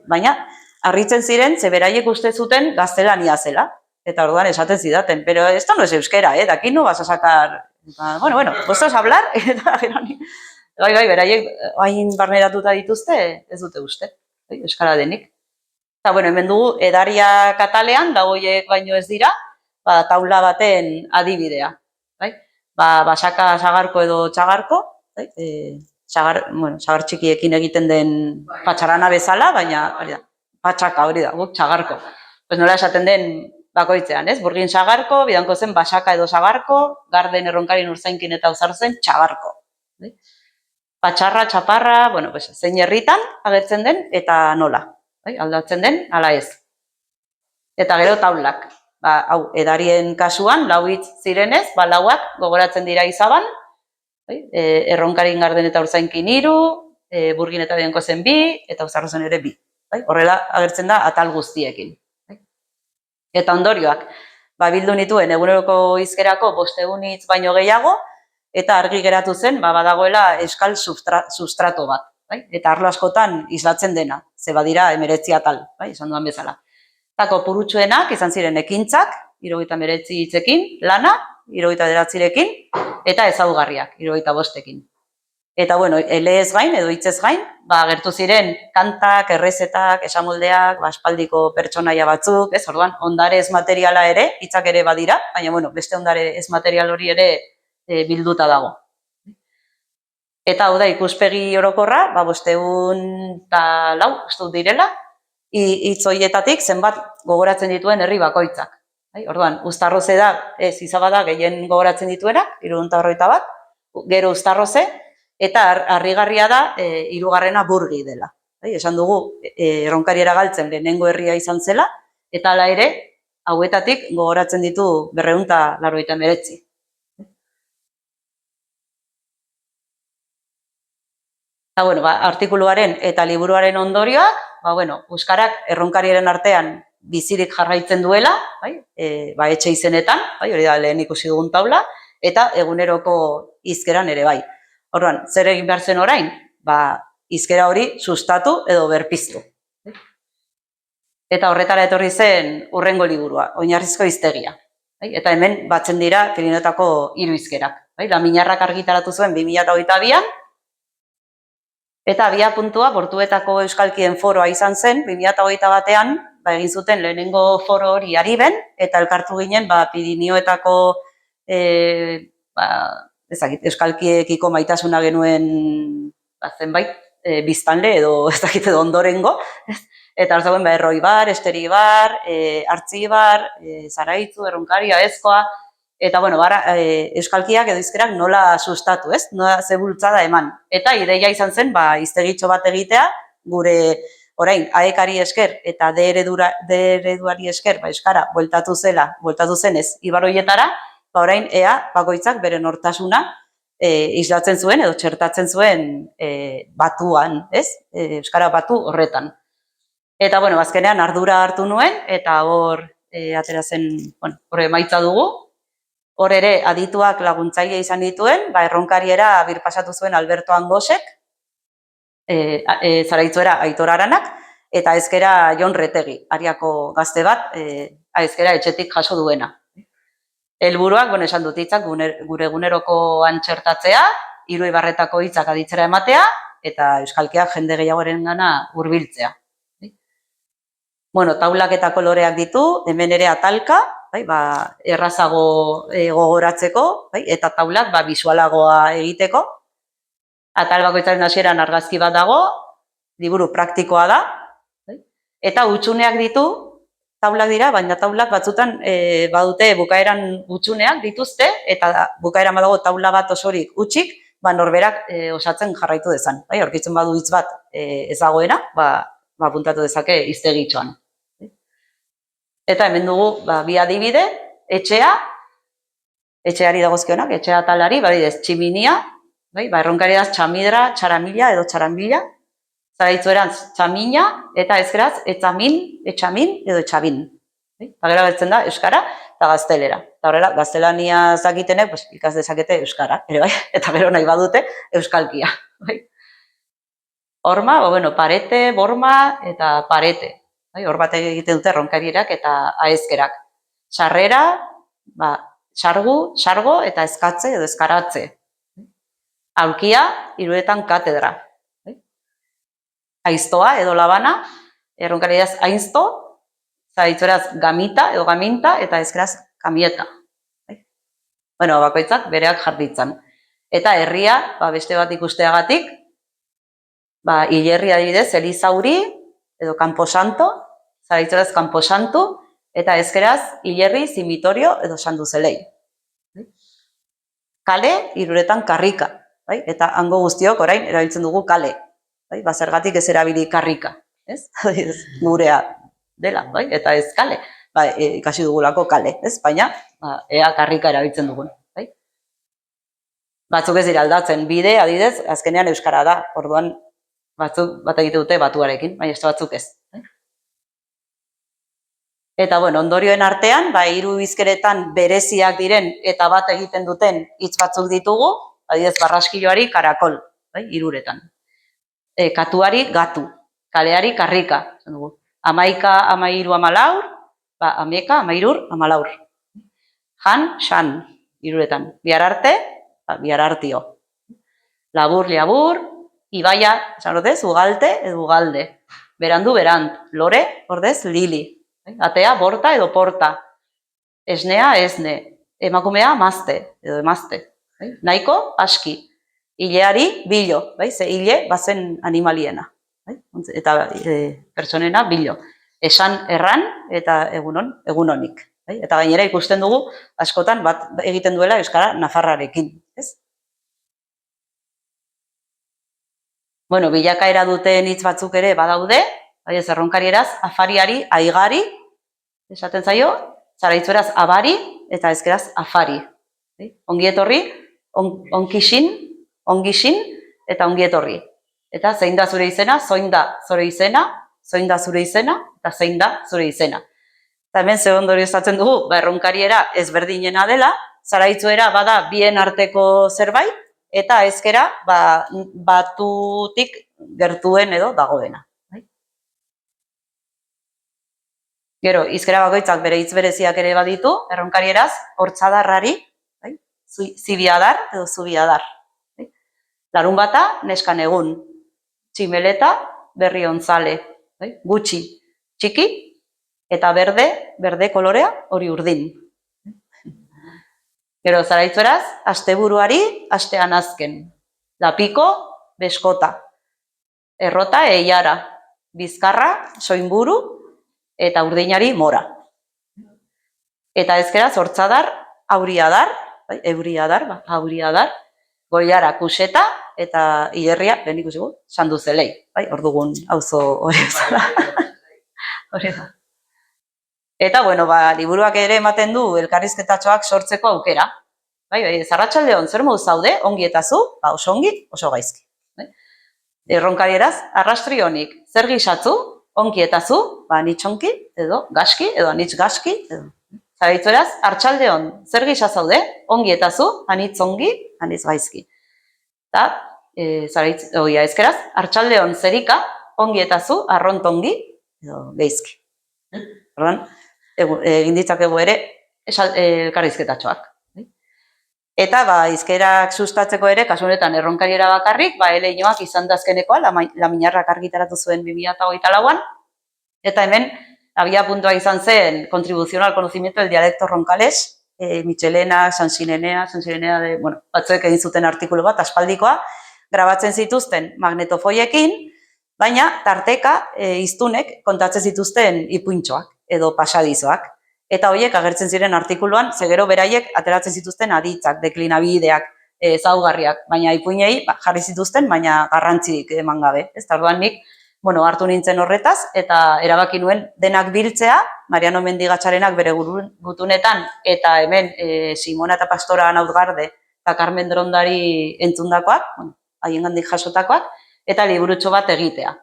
Baina, harritzen ziren, ze beraiek uste zuten gaztelania zela. Eta orduan esaten zidaten, pero esto no es euskera, de aquí no vas a sacar... Bueno, ¿puestos a hablar? Bai, beraiek hain barneratuta dituzte, ez dute uste, euskara denik. Eta, bueno, hemen dugu edaria katalean, dagoiek baino ez dira, taula baten adibidea. Basaka sagarko edo txagarko, sagar txikiekin egiten den patxarana bezala, baina patxaka hori da, guk txagarko. Pues nola esaten den bakoitzean, ez? Burgin sagarko, bidanko zen basaka edo sagarko, garden erronkarin urzainkin eta uzarzen txagarko. Patxarra, txaparra, bueno, pues, zein herritan agertzen den eta nola. Aldatzen den, ala ez. Eta gero taulak. Hau, edarien kasuan, lau hitz zirenez, lauak gogoratzen dira izaban, erronkarin garden eta urzainkin 3, burgin eta bidanko zen 2, eta uzarzen ere 2. Horrela agertzen da atal guztiekin. Eta ondorioak, bildu nituen eguneroko hizkerako 500 hitz baino gehiago, eta argi geratu zen, badagoela euskal sustrato bat. Eta arlo askotan islatzen dena, ze badira 19 atal, esan duan bezala. Eta kopurutsuenak izan ziren ekintzak, 79 hitzekin, lana, 79rekin, eta ezaugarriak, 75ekin. Eta, bueno, eleez gain, edo hitzez gain, gertu ziren kantak, errezetak, esamoldeak, aspaldiko pertsonaia batzuk, ez, orduan, ondare ez materiala ere, hitzak ere badira, baina, bueno, beste ondare ez material hori ere bilduta dago. Eta, hau da, ikuspegi orokorra, 504 uste dut direla, hitz horietatik zenbat gogoratzen dituen herri bakoitzak. Orduan, Uztarroze da, ez izabada gehien gogoratzen dituenak, 341, gero Uztarroze, eta harrigarria da, 3. Burgi dela. Esan dugu, erronkariera galtzen lehenengo herria izan zela, eta hala ere, hauetatik gogoratzen ditu 289. Eta, bueno, artikuluaren eta liburuaren ondorioak, euskarak erronkariaren artean bizirik jarraitzen duela, etxe izenetan, hori da lehen ikusi dugun taula, eta eguneroko hizkeran ere bai. Orduan, zer egin behar zen orain? Hizkera hori sustatu edo berpiztu. Eta horretara etorri zen hurrengo liburua, oinarrizko hiztegia. Eta hemen batzen dira Pirinioetako 3 hizkerak. Laminarrak argitaratu zuen 2022an, eta abiapuntua Portuetako Euskalkien foroa izan zen, 2021an, egin zuten lehenengo foro hori Ariben, eta elkartu ginen Pirinioetako euskalkiekiko maitasuna genuen zenbait biztanle edo ez dakit edo ondorengo, eta hor zagoen Erroibar, Esteribar, Artzibar, Zaraitzu, Erronkaria, Ezkoa, eta euskalkiak edo hizkerak nola sustatu, ez? Nola ze bultzada eman. Eta ideia izan zen, hiztegitxo bat egitea, gure orain aekari esker eta D ereduari esker, euskara bueltatu zenez ibarroietara, orain ea bakoitzak bere nortasuna islatzen zuen edo txertatzen zuen batuan, ez? Euskara batu horretan. Eta, azkenean ardura hartu nuen, eta hor atera zen, hor emaitza dugu. Hor ere adituak laguntzaile izan dituen, erronkariera birpasatu zuen Alberto Angosek, Zaraitzuera Aitor Aranak, eta ezkera Jon Retegi, Ariako gazte bat, ezkera etxetik jaso duena. Helburuak, esan dut hitzak, gure egunerokoan txertatzea, 3 ibarretako hitzak aditzera ematea, eta euskalkiak jende gehiagoren gana hurbiltzea. Taulak eta koloreak ditu, hemen ere atalka, errazago gogoratzeko, eta taulak bisualagoa egiteko. Atal bakoitzaren hasieran argazki bat dago, liburu praktikoa da, eta hutsuneak ditu, taulak dira, baina taulak batzutan badute bukaeran hutsuneak dituzte, eta bukaeran badago taula bat osorik hutsik, norberak osatzen jarraitu dezan. Bai, aurkitzen badu hitz bat ez dagoena, puntatu dezake hiztegitxoan. Eta hemen dugu bi adibide, etxeari dagozkionak, etxea atalari, badidez, tximinia, erronkariaz txamidra, txaramila edo txarambila, zaraitzuerantz txamina, eta ezkeraz etxamin edo etxabin. Eta gero agertzen da euskara eta gaztelera. Eta horrela, gaztelania zakitenek, ikas dezakete euskara, ere bai, eta gero nahi badute euskalkia. Horma, parete, borma eta parete. Hor bat egiten dute erronkarierak eta aezkerak. Sarrera, sargu, sargo eta eskatze edo eskaratze. Aulkia, hiruretan katedra. Aiztoa edo labana, erronkariaz ainzto, zaitzueraz gamita edo gaminta eta ezkeraz kamieta. Bakoitzak bereak jarditzan. Eta herria, beste bat ikusteagatik, hilerri adibidez, Elizauri edo Camposanto, zaitzueraz Camposantu, eta ezkeraz hilerri Zimitorio edo Sanduzelei. Kale, hiruretan karrika. Eta hango guztiok orain erabiltzen dugu kale. Zergatik ez erabili karrika. Gurea dela, eta ez kale. Ikasi dugulako kale, baina ea karrika erabiltzen dugun. Batzuk ez dira aldatzen, bide, adidez, azkenean euskara da, orduan batzuk bat egite dute batuarekin, baina ez batzuk ez. Eta, ondorioen artean, hiru hizkeretan bereziak diren eta bat egiten duten hitz batzuk ditugu, adidez, barraskiloari karakol, hiruretan. Katuari gatu, kaleari karrika, amaika, amairu, amalaur, ameka, amairur, amalaur. Jan, xan, hiruretan. Bihar arte, bihar artio. Labur, liabur, ibaia, ordez, ugalte edo ugalde. Berandu, berant. Lore, ordez, lili. Atea, borta edo porta. Esnea, esne. Emakumea, mazte edo emazte. Nahiko, aski. Hileari, bilo. Ze hile, bazen animaliena. Eta pertsonena, bilo. Esan, erran, eta egunonik. Eta gainera ikusten dugu, askotan bat egiten duela euskara nafarrarekin. Bilakaera duten hitz batzuk ere badaude, erronkarieraz, afariari, aigari, esaten zaio, zaraitzueraz abari, eta ezkeraz afari. Ongietorri, onkisin, ongisin, eta ongietorri. Eta zein da zure izena, zoin da zure izena, zoin da zure izena, eta zein da zure izena. Eta hemen ze ondorio esatzen dugu, erronkariera ezberdinena dela, zaraitzuera bada bien arteko zerbait, eta ezkera batutik gertuen edo dagoena. Gero, hizkera bakoitzak bere hitz bereziak ere baditu, erronkarieraz, hortzadarrari, zibiadar edo zubiadar. Larun bata, neskan egun. Tximeleta, berri ontzale. Gutxi, txiki, eta berde kolorea, hori urdin. Gero, zaraitzueraz, asteburuari, astean azken. Lapiko, beskota. Errota, eiara. Bizkarra, soinburu, eta urdinari, mora. Eta ezkeraz, hortzadar, auriadar, auriadar, goilara, kuseta, eta hilerria, ben ikusigu, Sanduzelei. Hor dugun, auzo hori zara. Hori da. Eta, liburuak ere ematen du elkarrizketatxoak sortzeko aukera. Zarratxaldeon, zer moduz zaude, ongi eta zu, oso ongi, oso gaizki. Erronkarieraz, arrastri honik, zer gizatzu, ongi eta zu, nitxonki, edo gaski, edo anitz gaski. Zaraitzueraz, arratsaldeon, zer gisa zaude, ongi eta zu, anitz ongi, anitz gaizki. Eta, ezkeraz, arratsaldeon zerika, ongi eta zu, arrontongi, edo geizki. Orduan, egin ditzakegu ere elkarrizketatxoak. Eta hizkerak sustatzeko ere, kasu honetan erronkariera bakarrik, eleinoak izan dazkenekoa, Laminarrak argitaratu zuen 2024an, eta hemen abia puntua izan zen Contribución al conocimiento del dialecto roncales, Michelena, Sansinenea, batzuek egin zuten artikulu bat, aspaldikoa, grabatzen zituzten magnetofoiekin, baina tarteka hiztunek kontatzen zituzten ipuintxoak edo pasadizoak. Eta horiek agertzen ziren artikuluan, zegero beraiek ateratzen zituzten aditzak, deklinabideak, ezaugarriak, baina ipuinei jarri zituzten, baina garrantzirik eman gabe. Ez orduan nik, hartu nintzen horretaz, eta erabaki nuen denak biltzea, Mariano Mendigatxarenak bere gutunetan, eta hemen Simona eta Pastora Nautgarde eta Carmen Drondari entzundakoak, haiengandik jasotakoak, eta liburutxo bat egitea.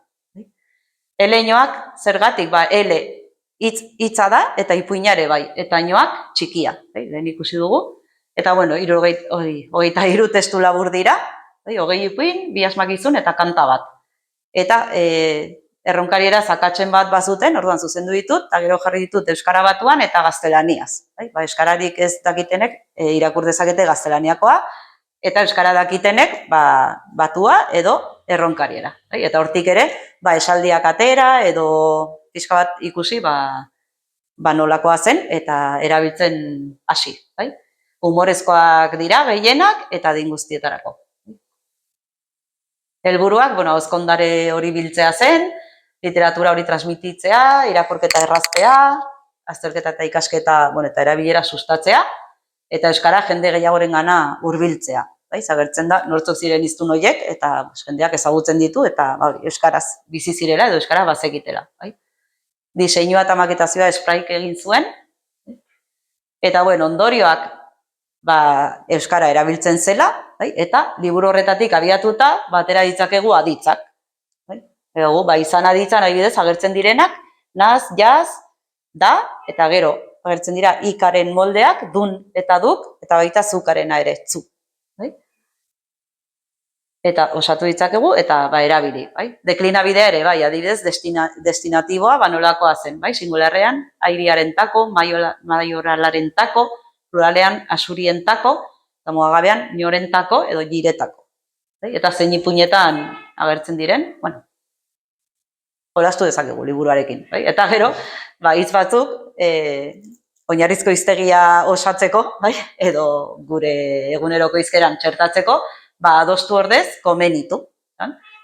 Eleñoak zergatik, ele hitza da, eta ipuinare bai, eta inoak txikia, lehen ikusi dugu. Eta, 23 testu labur dira, 20 ipuin, 2 asmakizun eta kanta bat. Eta erronkariera zakatzen bat bazuten, orduan zuzendu ditut, eta gero jarri ditut euskara batuan eta gaztelaniaz. Euskararik ez dakitenek irakur dezakete gaztelaniakoa, eta euskara dakitenek batua edo erronkariera. Eta hortik ere, esaldiak atera edo pixka bat ikusi nolakoa zen eta erabiltzen hasi. Humorezkoak dira gehienak eta adin guztietarako. Helburuak, hauzkondare hori biltzea zen, literatura hori transmititzea, irakurketa erraztea, azterketa eta ikasketa eta erabilera sustatzea, eta euskara jende gehiagorengana hurbiltzea. Zagertzen da, nortzuk ziren hiztun horiek, eta jendeak ezagutzen ditu, eta euskaraz bizi zirela edo euskara bazekitela. Diseinua eta maketazioa Spraik egin zuen, eta ondorioak euskara erabiltzen zela, eta liburu horretatik abiatuta batera ditzakegu aditzak. Izan aditzan adibidez agertzen direnak, naz, jaz, da, eta gero agertzen dira ikaren moldeak, dun eta duk, eta baita zukarena ere, zu. Eta osatu ditzakegu eta erabili. Deklinabidea ere, adibidez, destinatiboa nolakoa zen, singularrean, airiarentako, maioralarentako, pluralean asurientako, eta mugagabean norentako edo jiretako. Eta zein ipuinetan agertzen diren, jolastu dezakegu liburuarekin. Eta gero, hitz batzuk, oinarrizko hiztegia osatzeko, edo gure eguneroko hizkeran txertatzeko, adostu ordez komenitu.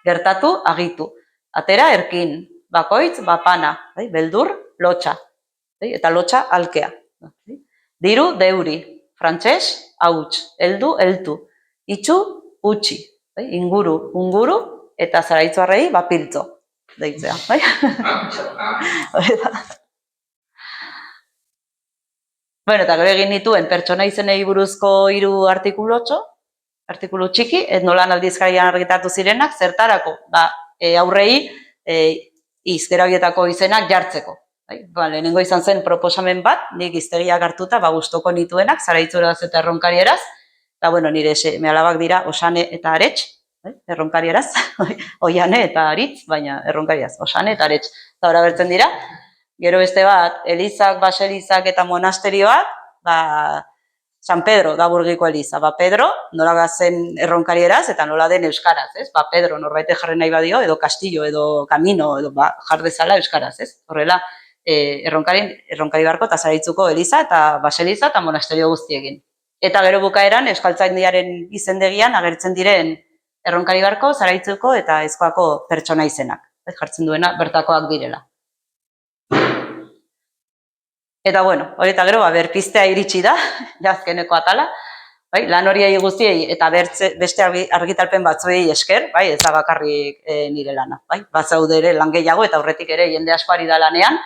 Gertatu, agitu. Atera, erkin. Bakoitz, bapana. Beldur, lotxa. Eta lotxa, alkea. Diru, deuri. Frantses, hauts. Heldu, heltu. Itxu, utxi. Inguru, unguru. Eta zaraitzuarrei, bapiltzo. Deitzea. Eta gero egin nituen pertsona izenei buruzko 3 artikulu txiki, nolan aldizkarian argitaratu zirenak, zertarako, aurrei hizkera horietako izenak jartzeko. Lehenengo izan zen proposamen bat, nik hiztegiak hartuta, gustoko nituenak, zaraitzueraz eta erronkarieraz, eta nire seme alabak dira Osane eta Arets, erronkarieraz, Oiane eta Aritz, baina erronkariaz, Osane eta Arets. Eta hori abertzen dira, gero beste bat, elizak, baselizak eta monasterioak, San Pedro da Burgiko eliza. Pedro nola zen erronkarieraz eta nola den euskaraz, ez? Pedro norbaite jarri nahi badio, edo Castillo, edo Camino, edo jar dezala euskaraz, ez? Horrela, erronkari barko eta Zaraitzuko eliza eta baseliza eta monasterio guztiekin. Eta gero bukaeran Euskaltzaindiaren izendegian agertzen diren erronkari barko, Zaraitzuko eta Ezkoako pertsona izenak. Jartzen duena bertakoak direla. Eta hori eta gero, berpiztea iritsi da, jazkeneko atala, lan horiei guztiei eta beste argitalpen batzuei esker, ez da bakarrik nire lana. Bazaude ere lan gehiago eta aurretik ere jende asko ari da lanean,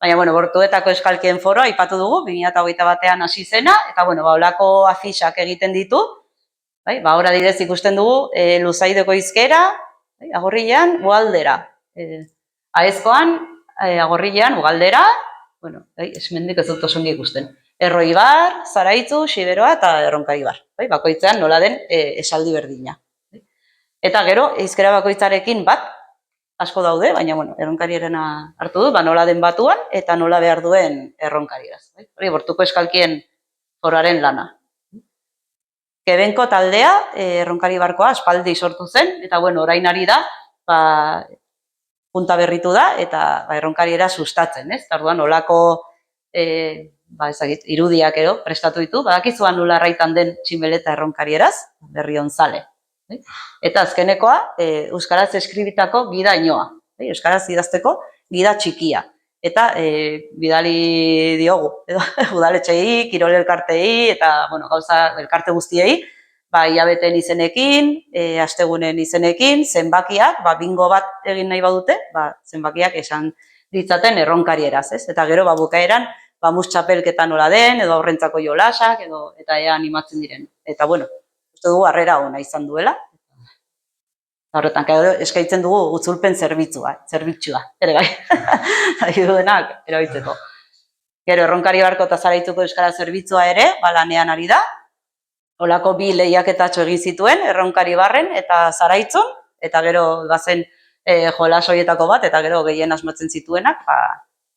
baina, Bortuetako Euskalkien foroa aipatu dugu, 2021 batean hasi zena, eta, holako afixak egiten ditu, hor adibidez ikusten dugu, Luzaideko hizkera, Agorrilean, Ugaldera. Aezkoan, Agorrilean, Ugaldera, esmendik ez dut osongi ikusten. Erroibar, Zaraitzu, Xiberoa eta Erronkaribar. Bakoitzean nola den esaldi berdina. Eta gero, hizkera bakoitzarekin bat, asko daude, baina, erronkarierena hartu du, nola den batuan eta nola behar duen erronkarieraz. Hori, Bortuko Euskalkien foroaren lana. Kebenko taldea, erronkari barkoa, aspaldi sortu zen, eta, orain ari da, punta berritu da, eta erronkariera sustatzen, ez? Orduan, olako irudiak edo prestatu ditu, badakizuan nola raitan den tximeleta erronkarieraz, Berrion zale. Eta azkenekoa, euskaraz eskribitako gida inoa, euskaraz idazteko gida txikia. Eta bidali diogu, udaletxei, kirol elkartei, eta gauza elkarte guztiei, hilabeten izenekin, astegunen izenekin, zenbakiak, bingo bat egin nahi badute, zenbakiak esan ditzaten erronkarieraz, ez? Eta gero, bukaeran, mus txapelketa nola den, edo aurrentzako jolasak, eta ea animatzen diren. Eta, bueno, uste dugu harrera ona izan duela. Horretan, eskaintzen dugu utzulpen zerbitzua, ere bai, nahi duenak erabiltzeko. Gero, erronkari barko eta Zaraitzuko euskara zerbitzua ere, lanean ari da. Olako 2 lehiaketatxo egin zituen, erronkari barren eta Zaraitzun, eta gero bazen jolas horietako bat, eta gero gehien asmatzen zituenak,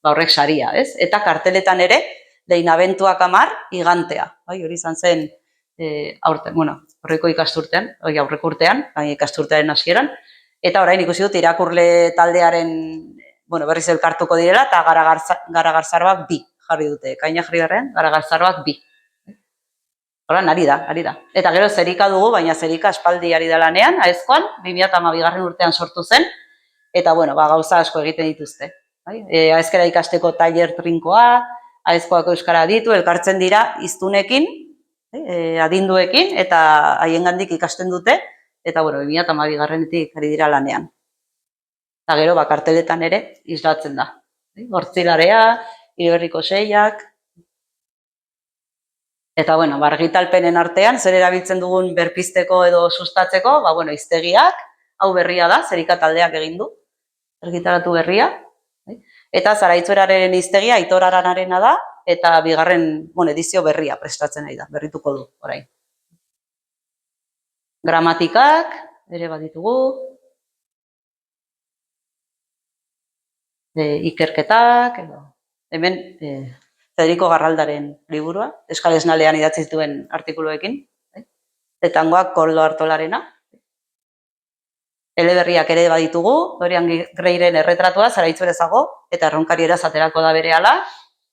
horrek saria, ez? Eta karteletan ere, Leinabentuak 10 igantea. Hori izan zen, aurreko ikasturtean, aurreko urtean, ikasturtearen hasieran, eta orain ikusi dut irakurle taldearen, berriz elkartuko direla, eta Garagarzarroak 2 jarri dute. Kaina jarri garrean, Garagarzarroak 2. Horan, ari da. Eta gero zerika dugu, baina zerika aspaldi ari da lanean, aezkoan, 2012 urtean sortu zen, eta gauza asko egiten dituzte. Aezkera ikasteko tailer trinkoa, aezkoako euskara ditu, elkartzen dira hiztunekin, adinduekin, eta haiengandik ikasten dute, eta 2012 ari dira lanean. Eta gero, karteletan ere islatzen da. Hortzilarea, Iberriko 6ak, eta, argitalpenen artean, zer erabiltzen dugun berpizteko edo sustatzeko, hiztegiak, hau berria da, zerika taldeak egin du, argitaratu berria, eta Zaraitzueraren hiztegia, Aitor Aranarena da, eta 2. edizio berria prestatzen ari da, berrituko du, orain. Gramatikak, ere baditugu, ikerketak, hemen, Federico Garraldaren liburua, Euskal Esnalean idatzi zituen artikuluekin, Letangoak Koldo Artolarena. Eleberriak ere baditugu, Dorian Greiren erretratua, Zaraitzuerezago, eta erronkarieraz aterako da berehala,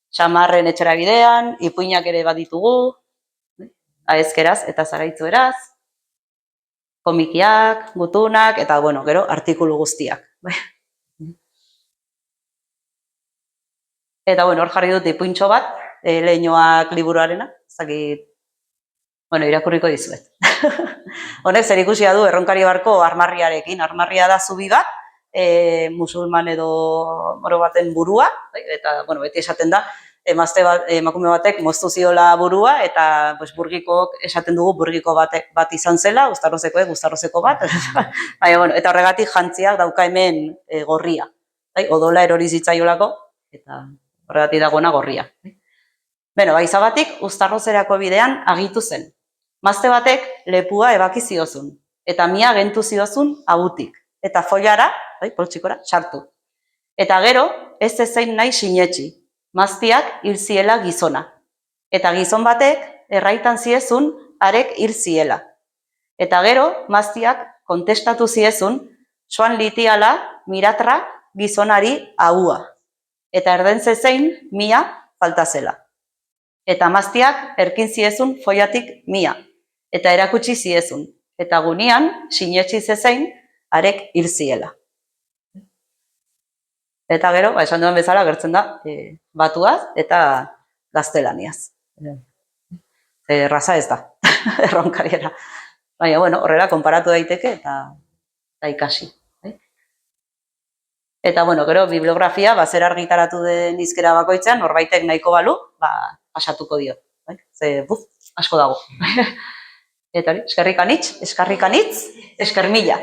Xamarren etxera bidean, ipuinak ere baditugu, aezkeraz eta Zaraitzueraz, komikiak, gutunak, eta, gero, artikulu guztiak. Eta, hor jarri dut ipuintxo bat, Leñoak liburuarena, zakit, irakurriko dizuet. Honek zer ikusia du erronkari barko armarriarekin. Armarria da zubi bat, musulman edo moro baten burua, eta, beti esaten da, emakume batek moztu ziola burua, eta burgikok esaten dugu burgiko bat izan zela, Uztarrozeko bat, eta horregatik jantziak dauka hemen gorria. Odola erori zitzaiolako, eta horregatik dagoena gorria. Izagatik Uztarrozerako bidean agitu zen. Mazte batek lepua ebaki ziozun, eta mia gentu ziozun agutik, eta foiara, poltsikora, sartu. Eta gero, ez ezein nahi sinetxi, maztiak hil ziela gizona. Eta gizon batek erraitan ziezun arek hil ziela. Eta gero, maztiak kontestatu ziezun, soan litiala miratra gizonari ahua. Eta erden zezein mia falta zela. Eta maztiak erkin ziezun foiatik mia. Eta erakutsi ziezun. Eta gunian, sinetxi zezein, arek hil ziela. Eta gero, esan duen bezala, gertzen da, batuaz eta gaztelaniaz. Raza ez da, erronkariera. Baina, horrela, konparatu daiteke eta ikasi. Eta, gero, bibliografia, zer argitaratu den hizkera bakoitzean, norbaitek nahiko balu, pasatuko dio. Asko dago. Eta hori, eskerrik anitz, eskermila.